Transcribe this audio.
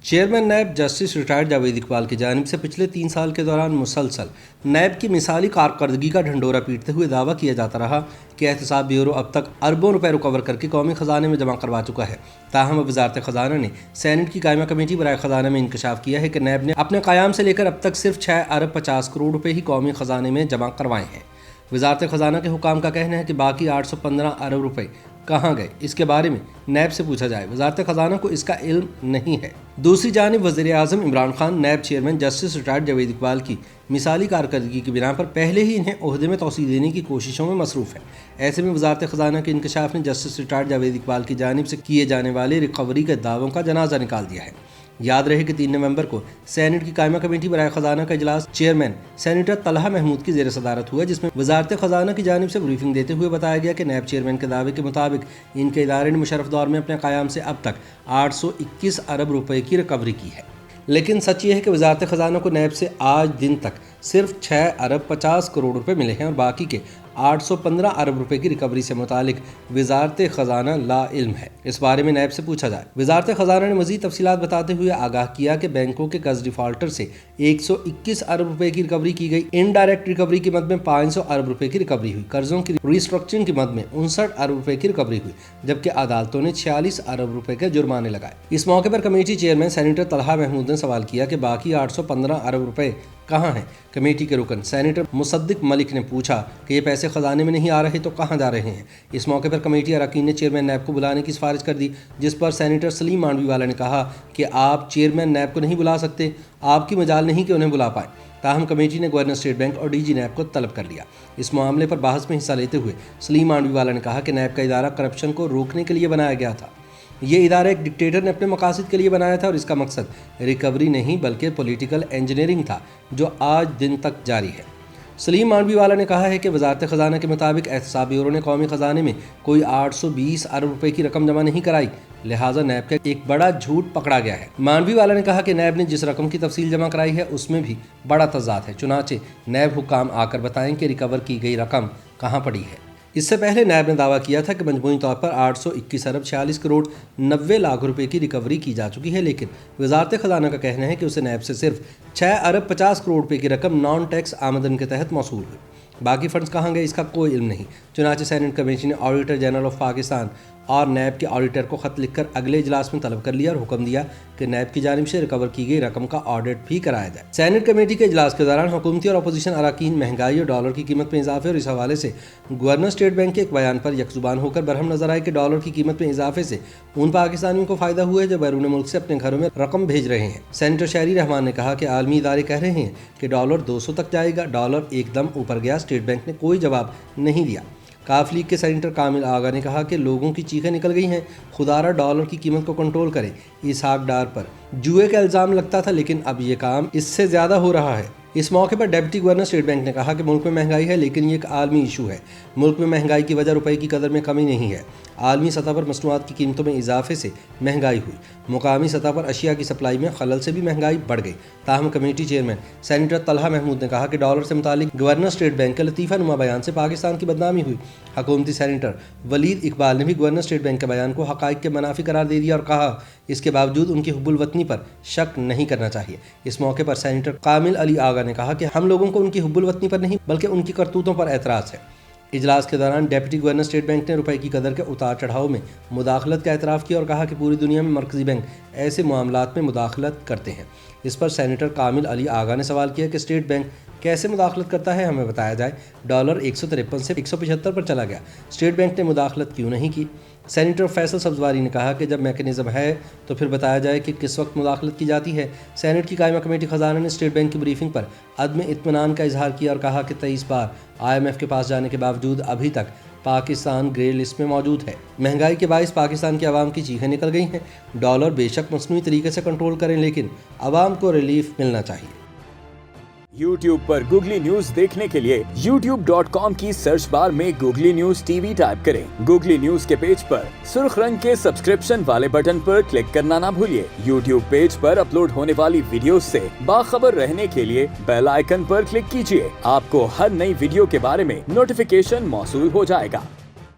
Chairman NAB justice retired Javed Iqbal کی جانب سے پچھلے 3 سال کے دوران مسلسل نیب کی مثالی کارکردگی کا ڈھنڈورا پیٹتے ہوئے دعویٰ کیا جاتا رہا کہ احتساب بیورو اب تک اربوں روپے ریکور کر کے قومی خزانے میں جمع کروا چکا ہے۔ تاہم وزارت خزانہ نے سینٹ کی قائمہ کمیٹی برائے خزانہ میں انکشاف کیا ہے کہ نیب نے اپنے قیام سے لے کر اب تک صرف 6 ارب 50 کروڑ روپے ہی قومی خزانے میں جمع کروائے ہیں۔ وزارت خزانہ کے حکام کا کہنا ہے کہ باقی 815 ارب روپے کہاں گئے، اس کے بارے میں نیب سے پوچھا جائے۔ وزارت خزانہ کو اس کا علم نہیں ہے۔ دوسری جانب وزیر اعظم Imran Khan NAB chairman justice retired Javed Iqbal کی مثالی کارکردگی کی بنا پر پہلے ہی انہیں عہدے میں توسیع دینے کی کوششوں میں مصروف ہے۔ ایسے میں وزارت خزانہ کے انکشاف نے جسٹس ریٹائرڈ جاوید اقبال کی جانب سے کیے جانے والے ریکوری کے دعووں کا جنازہ نکال دیا ہے۔ یاد رہے کہ 3 نومبر کو سینٹ کی قائمہ کمیٹی برائے خزانہ کا اجلاس چیئرمین سینیٹر طلحہ محمود کی زیر صدارت ہوا، جس میں وزارت خزانہ کی جانب سے بریفنگ دیتے ہوئے بتایا گیا کہ نیب چیئرمین کے دعوے کے مطابق ان کے ادارے نے مشرف دور میں اپنے قیام سے اب تک 821 ارب روپے کی ریکوری کی ہے۔ لیکن سچ یہ ہے کہ وزارت خزانہ کو نیب سے آج دن تک صرف 6 ارب 50 کروڑ روپے ملے ہیں اور باقی کے 815 ارب روپے کی ریکوری سے متعلق وزارت خزانہ لا علم ہے۔ اس بارے میں نیب سے پوچھا جائے۔ وزارت خزانہ نے مزید تفصیلات بتاتے ہوئے آگاہ کیا کہ بینکوں کے قرض ڈیفالٹر سے 121 ارب روپے کی ریکوری کی گئی، انڈائریکٹ ریکوری کی مد میں 500 ارب روپے کی ریکوری ہوئی، قرضوں کی ریسٹرکچرنگ کی مد میں 59 ارب روپے کی ریکوری ہوئی، جبکہ عدالتوں نے 46 ارب روپے کے جرمانے لگائے۔ اس موقع پر committee chairman senator Talha Mahmood نے سوال کیا کہ باقی 815 ارب روپے کہاں ہیں؟ کمیٹی کے رکن سینیٹر مصدق ملک نے پوچھا کہ یہ پیسے خزانے میں نہیں آ رہے تو کہاں جا رہے ہیں؟ اس موقع پر کمیٹی اراکین نے چیئرمین نیب کو بلانے کی سفارش کر دی، جس پر سینیٹر سلیم مانڈوی والا نے کہا کہ آپ چیئرمین نیب کو نہیں بلا سکتے، آپ کی مجال نہیں کہ انہیں بلا پائیں۔ تاہم کمیٹی نے گورنر اسٹیٹ بینک اور ڈی جی نیب کو طلب کر لیا۔ اس معاملے پر بحث میں حصہ لیتے ہوئے سلیم مانڈوی والا نے کہا کہ نیب کا ادارہ کرپشن کو روکنے کے لیے بنایا گیا تھا۔ یہ ادارہ ایک ڈکٹیٹر نے اپنے مقاصد کے لیے بنایا تھا اور اس کا مقصد ریکوری نہیں بلکہ پولیٹیکل انجینئرنگ تھا، جو آج دن تک جاری ہے۔ سلیم مانڈوی والا نے کہا ہے کہ وزارت خزانہ کے مطابق احتساب بیورو نے قومی خزانے میں کوئی 820 ارب روپے کی رقم جمع نہیں کرائی، لہٰذا نیب کا ایک بڑا جھوٹ پکڑا گیا ہے۔ مانڈوی والا نے کہا کہ نیب نے جس رقم کی تفصیل جمع کرائی ہے اس میں بھی بڑا تضاد ہے، چنانچہ نیب حکام آ کر بتائیں کہ ریکور کی گئی رقم کہاں پڑی ہے۔ اس سے پہلے نیب نے دعویٰ کیا تھا کہ مجموعی طور پر 821 ارب 46 کروڑ 90 لاکھ روپے کی ریکوری کی جا چکی ہے، لیکن وزارت خزانہ کا کہنا ہے کہ اسے نیب سے صرف 6 ارب 50 کروڑ روپے کی رقم نان ٹیکس آمدن کے تحت موصول ہوئی۔ باقی فنڈز کہاں گئے اس کا کوئی علم نہیں۔ چنانچہ سینٹ کمیٹی نے آڈیٹر جنرل آف پاکستان اور نیب کے آڈیٹر کو خط لکھ کر اگلے اجلاس میں طلب کر لیا اور حکم دیا کہ نیب کی جانب سے ریکور کی گئی رقم کا آڈٹ بھی کرایا جائے۔ سینٹ کمیٹی کے اجلاس کے دوران حکومتی اور اپوزیشن اراکین مہنگائی اور ڈالر کی قیمت میں اضافے اور اس حوالے سے گورنر اسٹیٹ بینک کے ایک بیان پر یک زبان ہو کر برہم نظر آئے کہ ڈالر کی قیمت میں اضافے سے ان پاکستانیوں کو فائدہ ہوا ہے جو بیرون ملک سے اپنے گھروں میں رقم بھیج رہے ہیں۔ سینیٹر شہری رحمان نے کہا کہ عالمی ادارے کہہ رہے ہیں کہ ڈالر 200 تک جائے گا، ڈالر ایک دم اوپر گیا، اسٹیٹ بینک نے کوئی جواب نہیں دیا۔ کاف لیگ کے سینیٹر کامل آغا نے کہا کہ لوگوں کی چیخیں نکل گئی ہیں، خدارہ ڈالر کی قیمت کو کنٹرول کریں۔ اسحاق ڈار پر جوئے کا الزام لگتا تھا لیکن اب یہ کام اس سے زیادہ ہو رہا ہے۔ اس موقع پر ڈپٹی گورنر اسٹیٹ بینک نے کہا کہ ملک میں مہنگائی ہے لیکن یہ ایک عالمی ایشو ہے۔ ملک میں مہنگائی کی وجہ روپے کی قدر میں کمی نہیں ہے، عالمی سطح پر مصنوعات کی قیمتوں میں اضافے سے مہنگائی ہوئی، مقامی سطح پر اشیاء کی سپلائی میں خلل سے بھی مہنگائی بڑھ گئی۔ تاہم committee chairman senator Talha Mahmood نے کہا کہ ڈالر سے متعلق گورنر اسٹیٹ بینک کے لطیفہ نما بیان سے پاکستان کی بدنامی ہوئی۔ حکومتی سینیٹر ولید اقبال نے بھی گورنر اسٹیٹ بینک کے بیان کو حقائق کے منافی قرار دے دیا اور کہا اس کے باوجود ان کی حب الوطنی پر شک نہیں کرنا چاہیے۔ اس موقع پر سینیٹر کامل علی آغا نے کہا کہ ہم لوگوں کو ان کی حب الوطنی پر نہیں بلکہ ان کی کرتوتوں پر اعتراض ہے۔ اجلاس کے دوران ڈپٹی گورنر اسٹیٹ بینک نے روپے کی قدر کے اتار چڑھاؤ میں مداخلت کا اعتراف کیا اور کہا کہ پوری دنیا میں مرکزی بینک ایسے معاملات میں مداخلت کرتے ہیں۔ اس پر سینیٹر کامل علی آغا نے سوال کیا کہ اسٹیٹ بینک کیسے مداخلت کرتا ہے، ہمیں بتایا جائے۔ ڈالر 153 سے 175 پر چلا گیا، اسٹیٹ بینک نے مداخلت کیوں نہیں کی؟ سینیٹر فیصل سبزواری نے کہا کہ جب میکینزم ہے تو پھر بتایا جائے کہ کس وقت مداخلت کی جاتی ہے۔ سینٹ کی قائمہ کمیٹی خزانہ نے اسٹیٹ بینک کی بریفنگ پر عدم اطمینان کا اظہار کیا اور کہا کہ 23 بار IMF کے پاس جانے کے باوجود ابھی تک پاکستان گرے لسٹ میں موجود ہے۔ مہنگائی کے باعث پاکستان کی عوام کی چیخیں نکل گئی ہیں۔ ڈالر بے شک مصنوعی طریقے سے کنٹرول کریں لیکن عوام کو ریلیف ملنا چاہیے۔ YouTube پر گوگلی نیوز دیکھنے کے لیے youtube.com کی سرچ بار میں googly news T V type کریں۔ گوگلی نیوز کے پیج پر سرخ رنگ کے سبسکرپشن والے بٹن پر کلک کرنا نہ بھولیے۔ YouTube پیج پر اپلوڈ ہونے والی ویڈیوز سے باخبر رہنے کے لیے بیل آئیکن پر کلک کیجیے۔ آپ کو ہر نئی ویڈیو کے بارے میں نوٹیفیکیشن موصول ہو جائے گا۔